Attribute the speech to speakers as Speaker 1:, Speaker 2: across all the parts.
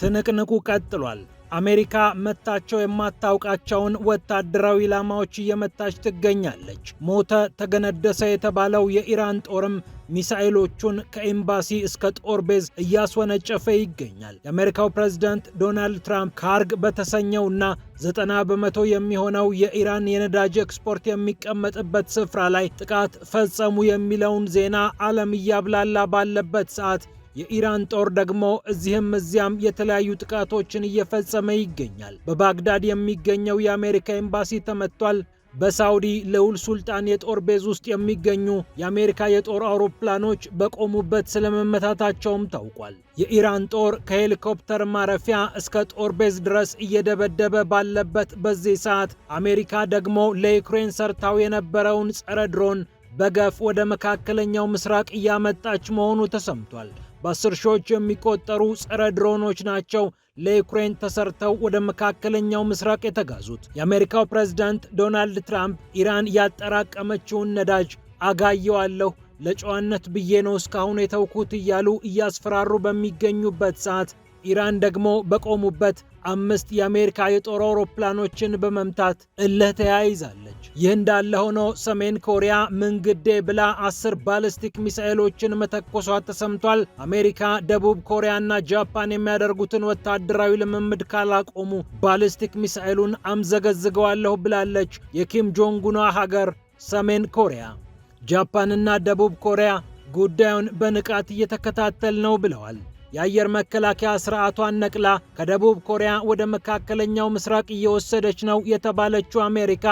Speaker 1: ትንቅንቁ ቀጥሏል። አሜሪካ መታቸው የማታውቃቸውን ወታደራዊ ኢላማዎች እየመታች ትገኛለች። ሞተ ተገነደሰ የተባለው የኢራን ጦርም ሚሳኤሎቹን ከኤምባሲ እስከ ጦር ቤዝ እያስወነጨፈ ይገኛል። የአሜሪካው ፕሬዝዳንት ዶናልድ ትራምፕ ካርግ በተሰኘውና 90 በመቶ የሚሆነው የኢራን የነዳጅ ኤክስፖርት የሚቀመጥበት ስፍራ ላይ ጥቃት ፈጸሙ የሚለውን ዜና ዓለም እያብላላ ባለበት ሰዓት የኢራን ጦር ደግሞ እዚህም እዚያም የተለያዩ ጥቃቶችን እየፈጸመ ይገኛል። በባግዳድ የሚገኘው የአሜሪካ ኤምባሲ ተመቷል። በሳውዲ ልዑል ሱልጣን የጦር ቤዝ ውስጥ የሚገኙ የአሜሪካ የጦር አውሮፕላኖች በቆሙበት ስለመመታታቸውም ታውቋል። የኢራን ጦር ከሄሊኮፕተር ማረፊያ እስከ ጦር ቤዝ ድረስ እየደበደበ ባለበት በዚህ ሰዓት አሜሪካ ደግሞ ለዩክሬን ሰርታው የነበረውን ጸረ ድሮን በገፍ ወደ መካከለኛው ምስራቅ እያመጣች መሆኑ ተሰምቷል። በ10 ሺዎች የሚቆጠሩ ጸረ ድሮኖች ናቸው ለዩክሬን ተሰርተው ወደ መካከለኛው ምስራቅ የተጋዙት። የአሜሪካው ፕሬዝዳንት ዶናልድ ትራምፕ ኢራን ያጠራቀመችውን ነዳጅ አጋየዋለሁ፣ ለጨዋነት ብዬ ነው እስካሁን የተውኩት እያሉ እያስፈራሩ በሚገኙበት ሰዓት ኢራን ደግሞ በቆሙበት 5 የአሜሪካ የጦር አውሮፕላኖችን በመምታት እልህ ተያይዛለች። ይህ እንዳለ ሆኖ ሰሜን ኮሪያ ምንግዴ ብላ 10 ባሊስቲክ ሚሳኤሎችን መተኮሷ ተሰምቷል። አሜሪካ፣ ደቡብ ኮሪያና ጃፓን የሚያደርጉትን ወታደራዊ ልምምድ ካላቆሙ ባሊስቲክ ሚሳኤሉን አምዘገዝገዋለሁ ብላለች። የኪም ጆንጉኗ ሀገር ሰሜን ኮሪያ። ጃፓንና ደቡብ ኮሪያ ጉዳዩን በንቃት እየተከታተል ነው ብለዋል። የአየር መከላከያ ስርዓቷን ነቅላ ከደቡብ ኮሪያ ወደ መካከለኛው ምስራቅ እየወሰደች ነው የተባለችው አሜሪካ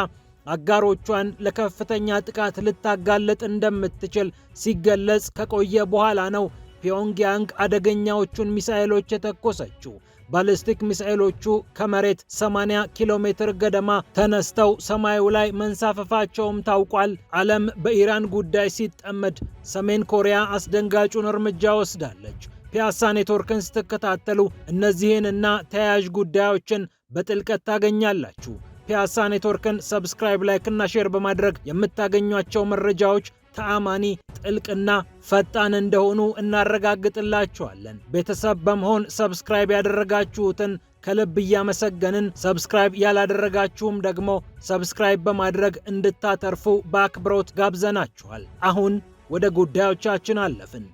Speaker 1: አጋሮቿን ለከፍተኛ ጥቃት ልታጋለጥ እንደምትችል ሲገለጽ ከቆየ በኋላ ነው ፒዮንግያንግ አደገኛዎቹን ሚሳኤሎች የተኮሰችው። ባሊስቲክ ሚሳኤሎቹ ከመሬት 80 ኪሎ ሜትር ገደማ ተነስተው ሰማዩ ላይ መንሳፈፋቸውም ታውቋል። ዓለም በኢራን ጉዳይ ሲጠመድ ሰሜን ኮሪያ አስደንጋጩን እርምጃ ወስዳለች። ፒያሳ ኔትወርክን ስትከታተሉ እነዚህንና ተያያዥ ጉዳዮችን በጥልቀት ታገኛላችሁ። ፒያሳ ኔትወርክን ሰብስክራይብ፣ ላይክ እና ሼር በማድረግ የምታገኟቸው መረጃዎች ተአማኒ፣ ጥልቅና ፈጣን እንደሆኑ እናረጋግጥላችኋለን። ቤተሰብ በመሆን ሰብስክራይብ ያደረጋችሁትን ከልብ እያመሰገንን፣ ሰብስክራይብ ያላደረጋችሁም ደግሞ ሰብስክራይብ በማድረግ እንድታተርፉ በአክብሮት ጋብዘናችኋል። አሁን ወደ ጉዳዮቻችን አለፍን።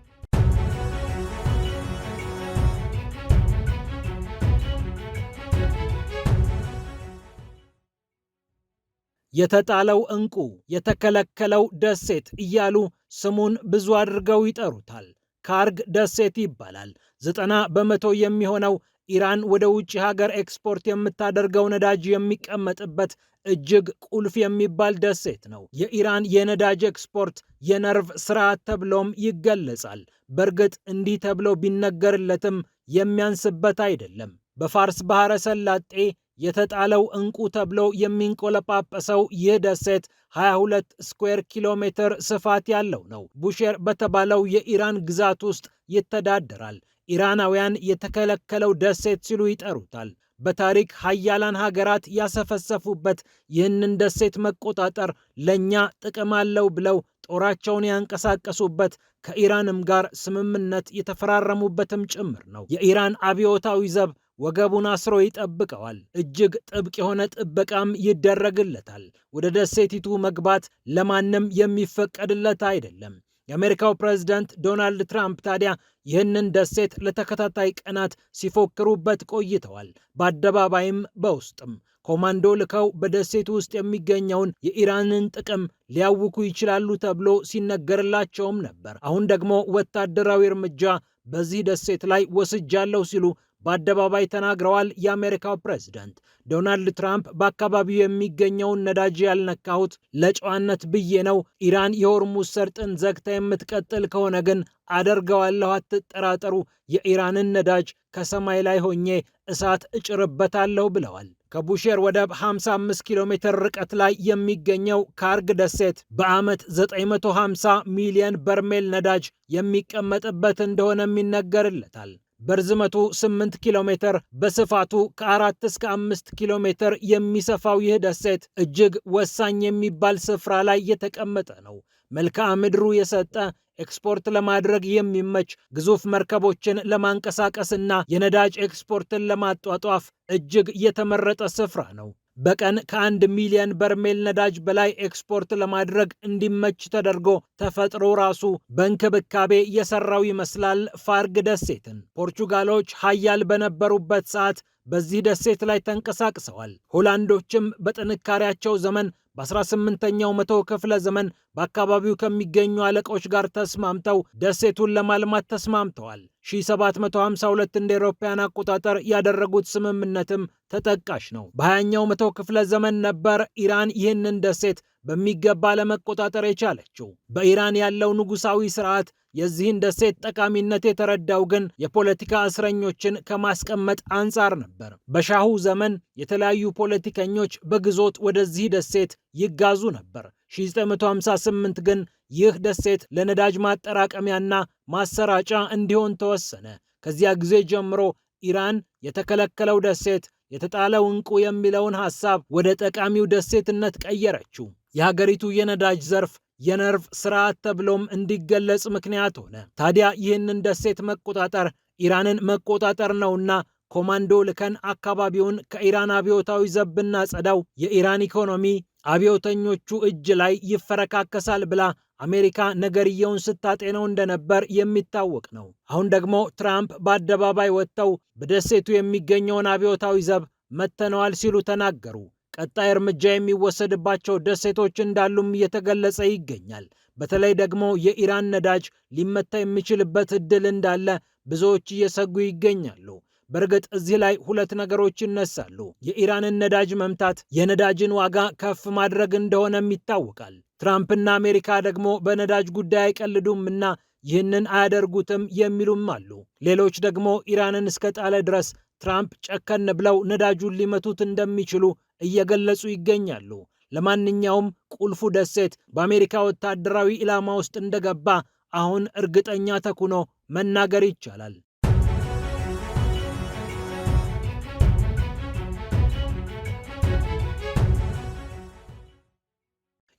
Speaker 1: የተጣለው ዕንቁ፣ የተከለከለው ደሴት እያሉ ስሙን ብዙ አድርገው ይጠሩታል። ካርግ ደሴት ይባላል። 90 በመቶ የሚሆነው ኢራን ወደ ውጭ ሀገር ኤክስፖርት የምታደርገው ነዳጅ የሚቀመጥበት እጅግ ቁልፍ የሚባል ደሴት ነው። የኢራን የነዳጅ ኤክስፖርት የነርቭ ስርዓት ተብሎም ይገለጻል። በእርግጥ እንዲህ ተብሎ ቢነገርለትም የሚያንስበት አይደለም። በፋርስ ባህረ ሰላጤ የተጣለው ዕንቁ ተብሎ የሚንቆለጳጰሰው ይህ ደሴት 22 ስኩዌር ኪሎ ሜትር ስፋት ያለው ነው። ቡሼር በተባለው የኢራን ግዛት ውስጥ ይተዳደራል። ኢራናውያን የተከለከለው ደሴት ሲሉ ይጠሩታል። በታሪክ ሀያላን ሀገራት ያሰፈሰፉበት ይህንን ደሴት መቆጣጠር ለኛ ጥቅም አለው ብለው ጦራቸውን ያንቀሳቀሱበት ከኢራንም ጋር ስምምነት የተፈራረሙበትም ጭምር ነው። የኢራን አብዮታዊ ዘብ ወገቡን አስሮ ይጠብቀዋል። እጅግ ጥብቅ የሆነ ጥበቃም ይደረግለታል። ወደ ደሴቲቱ መግባት ለማንም የሚፈቀድለት አይደለም። የአሜሪካው ፕሬዝዳንት ዶናልድ ትራምፕ ታዲያ ይህንን ደሴት ለተከታታይ ቀናት ሲፎክሩበት ቆይተዋል። በአደባባይም በውስጥም ኮማንዶ ልከው በደሴቱ ውስጥ የሚገኘውን የኢራንን ጥቅም ሊያውኩ ይችላሉ ተብሎ ሲነገርላቸውም ነበር። አሁን ደግሞ ወታደራዊ እርምጃ በዚህ ደሴት ላይ ወስጃለሁ ሲሉ በአደባባይ ተናግረዋል። የአሜሪካው ፕሬዝዳንት ዶናልድ ትራምፕ በአካባቢው የሚገኘውን ነዳጅ ያልነካሁት ለጨዋነት ብዬ ነው። ኢራን የሆርሙዝ ሰርጥን ዘግታ የምትቀጥል ከሆነ ግን አደርገዋለሁ፣ አትጠራጠሩ። የኢራንን ነዳጅ ከሰማይ ላይ ሆኜ እሳት እጭርበታለሁ ብለዋል። ከቡሼር ወደብ 55 ኪሎ ሜትር ርቀት ላይ የሚገኘው ካርግ ደሴት በዓመት 950 ሚሊዮን በርሜል ነዳጅ የሚቀመጥበት እንደሆነም ይነገርለታል። በርዝመቱ 8 ኪሎ ሜትር በስፋቱ ከ4 እስከ 5 ኪሎ ሜትር የሚሰፋው ይህ ደሴት እጅግ ወሳኝ የሚባል ስፍራ ላይ የተቀመጠ ነው። መልክዓ ምድሩ የሰጠ ኤክስፖርት ለማድረግ የሚመች ግዙፍ መርከቦችን ለማንቀሳቀስና የነዳጅ ኤክስፖርትን ለማጧጧፍ እጅግ የተመረጠ ስፍራ ነው። በቀን ከ1 ሚሊዮን በርሜል ነዳጅ በላይ ኤክስፖርት ለማድረግ እንዲመች ተደርጎ ተፈጥሮ ራሱ በእንክብካቤ የሰራው ይመስላል ፋርግ ደሴትን። ፖርቹጋሎች ሀያል በነበሩበት ሰዓት በዚህ ደሴት ላይ ተንቀሳቅሰዋል። ሆላንዶችም በጥንካሬያቸው ዘመን በ18ኛው መቶ ክፍለ ዘመን በአካባቢው ከሚገኙ አለቆች ጋር ተስማምተው ደሴቱን ለማልማት ተስማምተዋል። 1752 እንደ አውሮፓውያን አቆጣጠር ያደረጉት ስምምነትም ተጠቃሽ ነው። በ20ኛው መቶ ክፍለ ዘመን ነበር ኢራን ይህንን ደሴት በሚገባ ለመቆጣጠር የቻለችው። በኢራን ያለው ንጉሳዊ ስርዓት የዚህን ደሴት ጠቃሚነት የተረዳው ግን የፖለቲካ እስረኞችን ከማስቀመጥ አንጻር ነበር። በሻሁ ዘመን የተለያዩ ፖለቲከኞች በግዞት ወደዚህ ደሴት ይጋዙ ነበር። 1958 ግን ይህ ደሴት ለነዳጅ ማጠራቀሚያና ማሰራጫ እንዲሆን ተወሰነ። ከዚያ ጊዜ ጀምሮ ኢራን የተከለከለው ደሴት የተጣለው ዕንቁ የሚለውን ሐሳብ ወደ ጠቃሚው ደሴትነት ቀየረችው። የሀገሪቱ የነዳጅ ዘርፍ የነርቭ ስርዓት ተብሎም እንዲገለጽ ምክንያት ሆነ። ታዲያ ይህንን ደሴት መቆጣጠር ኢራንን መቆጣጠር ነውና ኮማንዶ ልከን አካባቢውን ከኢራን አብዮታዊ ዘብ ብናጸዳው የኢራን ኢኮኖሚ አብዮተኞቹ እጅ ላይ ይፈረካከሳል ብላ አሜሪካ ነገርየውን ስታጤነው እንደነበር የሚታወቅ ነው። አሁን ደግሞ ትራምፕ በአደባባይ ወጥተው በደሴቱ የሚገኘውን አብዮታዊ ዘብ መተነዋል ሲሉ ተናገሩ። ቀጣይ እርምጃ የሚወሰድባቸው ደሴቶች እንዳሉም እየተገለጸ ይገኛል። በተለይ ደግሞ የኢራን ነዳጅ ሊመታ የሚችልበት እድል እንዳለ ብዙዎች እየሰጉ ይገኛሉ። በእርግጥ እዚህ ላይ ሁለት ነገሮች ይነሳሉ። የኢራንን ነዳጅ መምታት የነዳጅን ዋጋ ከፍ ማድረግ እንደሆነም ይታወቃል። ትራምፕና አሜሪካ ደግሞ በነዳጅ ጉዳይ አይቀልዱም እና ይህንን አያደርጉትም የሚሉም አሉ። ሌሎች ደግሞ ኢራንን እስከ ጣለ ድረስ ትራምፕ ጨከን ብለው ነዳጁን ሊመቱት እንደሚችሉ እየገለጹ ይገኛሉ። ለማንኛውም ቁልፉ ደሴት በአሜሪካ ወታደራዊ ኢላማ ውስጥ እንደገባ አሁን እርግጠኛ ተኩኖ መናገር ይቻላል።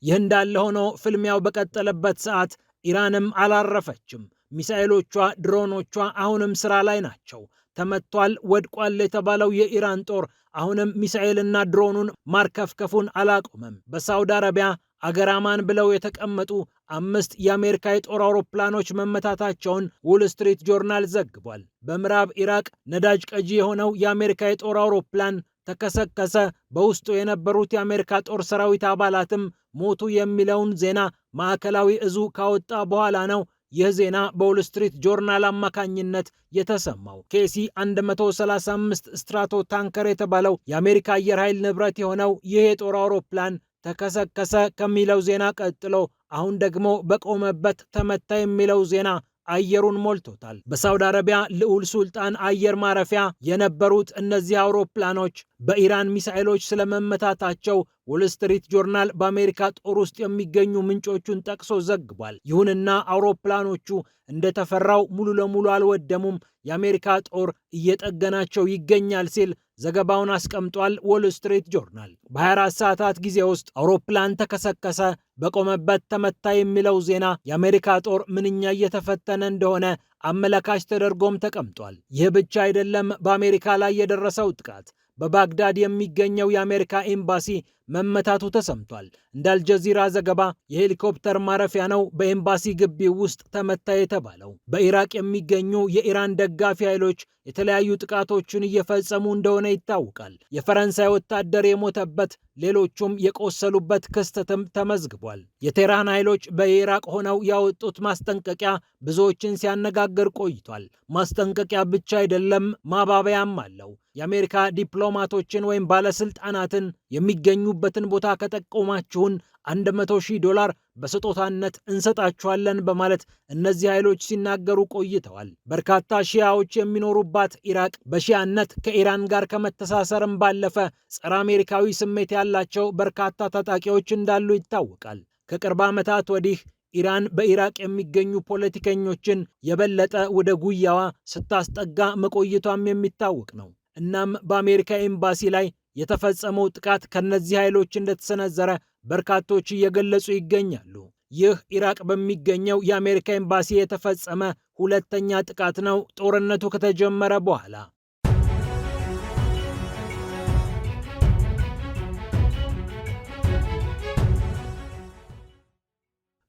Speaker 1: ይህ እንዳለ ሆኖ ፍልሚያው በቀጠለበት ሰዓት ኢራንም አላረፈችም። ሚሳኤሎቿ፣ ድሮኖቿ አሁንም ስራ ላይ ናቸው። ተመቷል፣ ወድቋል የተባለው የኢራን ጦር አሁንም ሚሳኤልና ድሮኑን ማርከፍከፉን አላቆመም። በሳውዲ አረቢያ አገራማን ብለው የተቀመጡ 5 የአሜሪካ የጦር አውሮፕላኖች መመታታቸውን ዎል ስትሪት ጆርናል ዘግቧል። በምዕራብ ኢራቅ ነዳጅ ቀጂ የሆነው የአሜሪካ የጦር አውሮፕላን ተከሰከሰ። በውስጡ የነበሩት የአሜሪካ ጦር ሰራዊት አባላትም ሞቱ የሚለውን ዜና ማዕከላዊ እዙ ካወጣ በኋላ ነው ይህ ዜና በዎል ስትሪት ጆርናል አማካኝነት የተሰማው። ኬሲ 135 ስትራቶ ታንከር የተባለው የአሜሪካ አየር ኃይል ንብረት የሆነው ይህ የጦር አውሮፕላን ተከሰከሰ ከሚለው ዜና ቀጥሎ አሁን ደግሞ በቆመበት ተመታ የሚለው ዜና አየሩን ሞልቶታል። በሳውዲ አረቢያ ልዑል ሱልጣን አየር ማረፊያ የነበሩት እነዚህ አውሮፕላኖች በኢራን ሚሳኤሎች ስለመመታታቸው ዎል ስትሪት ጆርናል በአሜሪካ ጦር ውስጥ የሚገኙ ምንጮቹን ጠቅሶ ዘግቧል። ይሁንና አውሮፕላኖቹ እንደተፈራው ሙሉ ለሙሉ አልወደሙም፣ የአሜሪካ ጦር እየጠገናቸው ይገኛል ሲል ዘገባውን አስቀምጧል። ዎል ስትሪት ጆርናል በ24 ሰዓታት ጊዜ ውስጥ አውሮፕላን ተከሰከሰ፣ በቆመበት ተመታ የሚለው ዜና የአሜሪካ ጦር ምንኛ እየተፈተነ እንደሆነ አመላካች ተደርጎም ተቀምጧል። ይህ ብቻ አይደለም። በአሜሪካ ላይ የደረሰው ጥቃት በባግዳድ የሚገኘው የአሜሪካ ኤምባሲ መመታቱ ተሰምቷል። እንደ አልጀዚራ ዘገባ የሄሊኮፕተር ማረፊያ ነው በኤምባሲ ግቢ ውስጥ ተመታ የተባለው። በኢራቅ የሚገኙ የኢራን ደጋፊ ኃይሎች የተለያዩ ጥቃቶችን እየፈጸሙ እንደሆነ ይታወቃል። የፈረንሳይ ወታደር የሞተበት ሌሎቹም የቆሰሉበት ክስተትም ተመዝግቧል። የቴህራን ኃይሎች በኢራቅ ሆነው ያወጡት ማስጠንቀቂያ ብዙዎችን ሲያነጋግር ቆይቷል። ማስጠንቀቂያ ብቻ አይደለም፣ ማባበያም አለው። የአሜሪካ ዲፕሎማቶችን ወይም ባለስልጣናትን የሚገኙበትን ቦታ ከጠቆማችሁን $100,000 በስጦታነት እንሰጣችኋለን በማለት እነዚህ ኃይሎች ሲናገሩ ቆይተዋል። በርካታ ሺያዎች የሚኖሩባት ኢራቅ በሺያነት ከኢራን ጋር ከመተሳሰርም ባለፈ ጸረ አሜሪካዊ ስሜት ያላቸው በርካታ ታጣቂዎች እንዳሉ ይታወቃል። ከቅርብ ዓመታት ወዲህ ኢራን በኢራቅ የሚገኙ ፖለቲከኞችን የበለጠ ወደ ጉያዋ ስታስጠጋ መቆየቷም የሚታወቅ ነው። እናም በአሜሪካ ኤምባሲ ላይ የተፈጸመው ጥቃት ከነዚህ ኃይሎች እንደተሰነዘረ በርካቶች እየገለጹ ይገኛሉ። ይህ ኢራቅ በሚገኘው የአሜሪካ ኤምባሲ የተፈጸመ ሁለተኛ ጥቃት ነው ጦርነቱ ከተጀመረ በኋላ።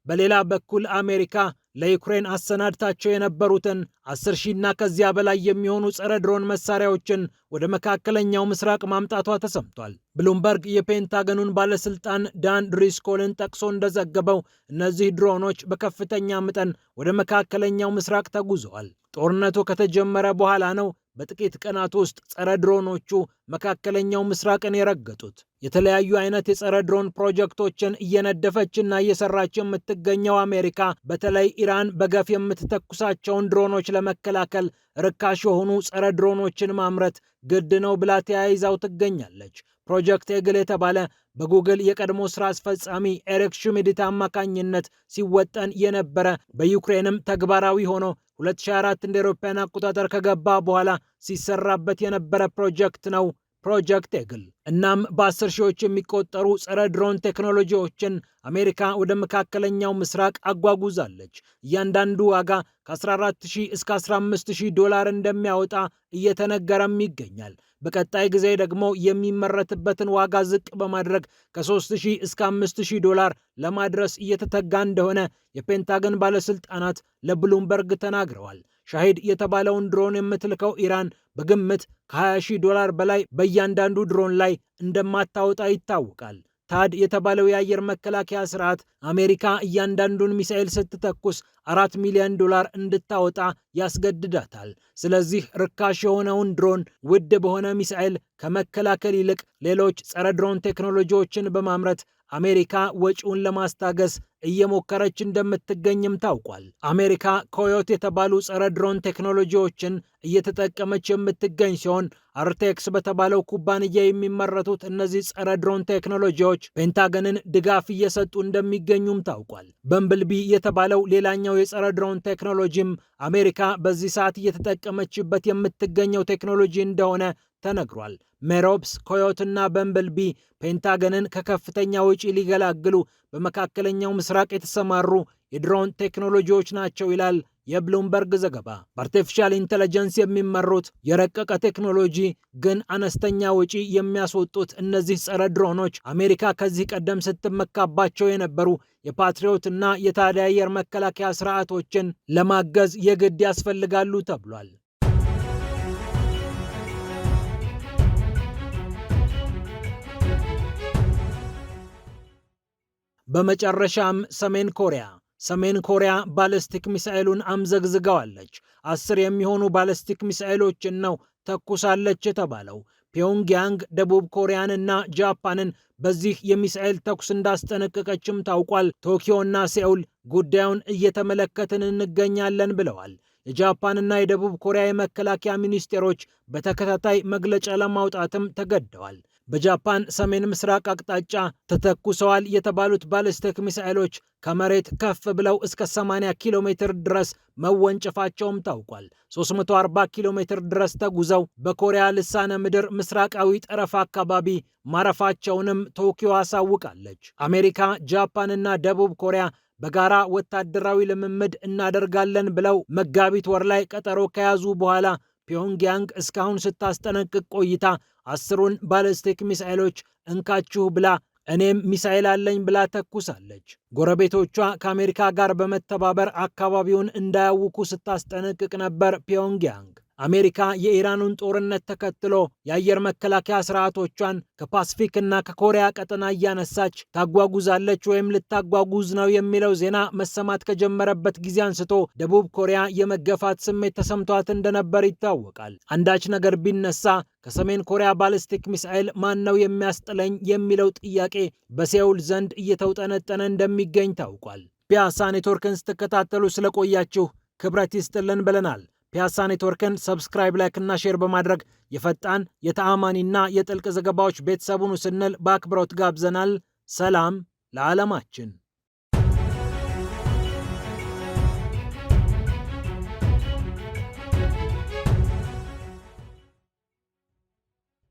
Speaker 1: በሌላ በኩል አሜሪካ ለዩክሬን አሰናድታቸው የነበሩትን 10,000ና ከዚያ በላይ የሚሆኑ ጸረ ድሮን መሳሪያዎችን ወደ መካከለኛው ምስራቅ ማምጣቷ ተሰምቷል። ብሉምበርግ የፔንታገኑን ባለስልጣን ዳን ድሪስኮልን ጠቅሶ እንደዘገበው እነዚህ ድሮኖች በከፍተኛ መጠን ወደ መካከለኛው ምስራቅ ተጉዘዋል። ጦርነቱ ከተጀመረ በኋላ ነው በጥቂት ቀናት ውስጥ ጸረ ድሮኖቹ መካከለኛው ምስራቅን የረገጡት። የተለያዩ አይነት የጸረ ድሮን ፕሮጀክቶችን እየነደፈችና እየሰራች የምትገኘው አሜሪካ በተለይ ኢራን በገፍ የምትተኩሳቸውን ድሮኖች ለመከላከል ርካሽ የሆኑ ጸረ ድሮኖችን ማምረት ግድ ነው ብላ ተያይዛው ትገኛለች። ፕሮጀክት ኤግል የተባለ በጉግል የቀድሞ ስራ አስፈጻሚ ኤሪክ ሽሚድት አማካኝነት ሲወጠን የነበረ በዩክሬንም ተግባራዊ ሆኖ 2004 እንደ አውሮፓውያን አቆጣጠር ከገባ በኋላ ሲሰራበት የነበረ ፕሮጀክት ነው ፕሮጀክት ኤግል። እናም በ10 ሺዎች የሚቆጠሩ ጸረ ድሮን ቴክኖሎጂዎችን አሜሪካ ወደ መካከለኛው ምስራቅ አጓጉዛለች። እያንዳንዱ ዋጋ ከ14,000 እስከ 15,000 ዶላር እንደሚያወጣ እየተነገረም ይገኛል። በቀጣይ ጊዜ ደግሞ የሚመረትበትን ዋጋ ዝቅ በማድረግ ከ3,000 እስከ 5,000 ዶላር ለማድረስ እየተተጋ እንደሆነ የፔንታገን ባለስልጣናት ለብሉምበርግ ተናግረዋል። ሻሂድ የተባለውን ድሮን የምትልከው ኢራን በግምት ከ20,000 ዶላር በላይ በእያንዳንዱ ድሮን ላይ እንደማታወጣ ይታወቃል። ታድ የተባለው የአየር መከላከያ ስርዓት አሜሪካ እያንዳንዱን ሚሳኤል ስትተኩስ 4 ሚሊዮን ዶላር እንድታወጣ ያስገድዳታል። ስለዚህ ርካሽ የሆነውን ድሮን ውድ በሆነ ሚሳኤል ከመከላከል ይልቅ ሌሎች ጸረ ድሮን ቴክኖሎጂዎችን በማምረት አሜሪካ ወጪውን ለማስታገስ እየሞከረች እንደምትገኝም ታውቋል። አሜሪካ ኮዮት የተባሉ ጸረ ድሮን ቴክኖሎጂዎችን እየተጠቀመች የምትገኝ ሲሆን አርቴክስ በተባለው ኩባንያ የሚመረቱት እነዚህ ጸረ ድሮን ቴክኖሎጂዎች ፔንታገንን ድጋፍ እየሰጡ እንደሚገኙም ታውቋል። በምብልቢ የተባለው ሌላኛው የጸረ ድሮን ቴክኖሎጂም አሜሪካ በዚህ ሰዓት እየተጠቀመችበት የምትገኘው ቴክኖሎጂ እንደሆነ ተነግሯል። ሜሮፕስ፣ ኮዮት እና በምብልቢ ፔንታገንን ከከፍተኛ ወጪ ሊገላግሉ በመካከለኛው ምስራቅ የተሰማሩ የድሮን ቴክኖሎጂዎች ናቸው ይላል የብሉምበርግ ዘገባ። በአርቲፊሻል ኢንተለጀንስ የሚመሩት የረቀቀ ቴክኖሎጂ ግን አነስተኛ ወጪ የሚያስወጡት እነዚህ ጸረ ድሮኖች አሜሪካ ከዚህ ቀደም ስትመካባቸው የነበሩ የፓትሪዮት እና የታድ አየር መከላከያ ስርዓቶችን ለማገዝ የግድ ያስፈልጋሉ ተብሏል። በመጨረሻም ሰሜን ኮሪያ ባለስቲክ ሚሳኤሉን አምዘግዝገዋለች። 10 የሚሆኑ ባለስቲክ ሚሳኤሎችን ነው ተኩሳለች የተባለው። ፒዮንግያንግ ደቡብ ኮሪያን እና ጃፓንን በዚህ የሚሳኤል ተኩስ እንዳስጠነቀቀችም ታውቋል። ቶኪዮና ሴኡል ጉዳዩን እየተመለከትን እንገኛለን ብለዋል። የጃፓንና የደቡብ ኮሪያ የመከላከያ ሚኒስቴሮች በተከታታይ መግለጫ ለማውጣትም ተገደዋል። በጃፓን ሰሜን ምስራቅ አቅጣጫ ተተኩሰዋል የተባሉት ባሊስቲክ ሚሳኤሎች ከመሬት ከፍ ብለው እስከ 80 ኪሎ ሜትር ድረስ መወንጨፋቸውም ታውቋል። 340 ኪሎ ሜትር ድረስ ተጉዘው በኮሪያ ልሳነ ምድር ምስራቃዊ ጠረፍ አካባቢ ማረፋቸውንም ቶኪዮ አሳውቃለች። አሜሪካ፣ ጃፓንና ደቡብ ኮሪያ በጋራ ወታደራዊ ልምምድ እናደርጋለን ብለው መጋቢት ወር ላይ ቀጠሮ ከያዙ በኋላ ፒዮንግያንግ እስካሁን ስታስጠነቅቅ ቆይታ 10ሩን ባሊስቲክ ሚሳኤሎች እንካችሁ ብላ እኔም ሚሳኤል አለኝ ብላ ተኩሳለች። ጎረቤቶቿ ከአሜሪካ ጋር በመተባበር አካባቢውን እንዳያውኩ ስታስጠነቅቅ ነበር ፒዮንግያንግ። አሜሪካ የኢራኑን ጦርነት ተከትሎ የአየር መከላከያ ስርዓቶቿን ከፓሲፊክ እና ከኮሪያ ቀጠና እያነሳች ታጓጉዛለች ወይም ልታጓጉዝ ነው የሚለው ዜና መሰማት ከጀመረበት ጊዜ አንስቶ ደቡብ ኮሪያ የመገፋት ስሜት ተሰምቷት እንደነበር ይታወቃል። አንዳች ነገር ቢነሳ ከሰሜን ኮሪያ ባሊስቲክ ሚሳኤል ማን ነው የሚያስጥለኝ የሚለው ጥያቄ በሴኡል ዘንድ እየተውጠነጠነ እንደሚገኝ ታውቋል። ፒያሳ ኔትወርክን ስትከታተሉ ስለቆያችሁ ክብረት ይስጥልን ብለናል። ፒያሳ ኔትወርክን ሰብስክራይብ፣ ላይክ እና ሼር በማድረግ የፈጣን የተአማኒና የጥልቅ ዘገባዎች ቤተሰቡን ስንል በአክብሮት ጋብዘናል። ሰላም ለዓለማችን።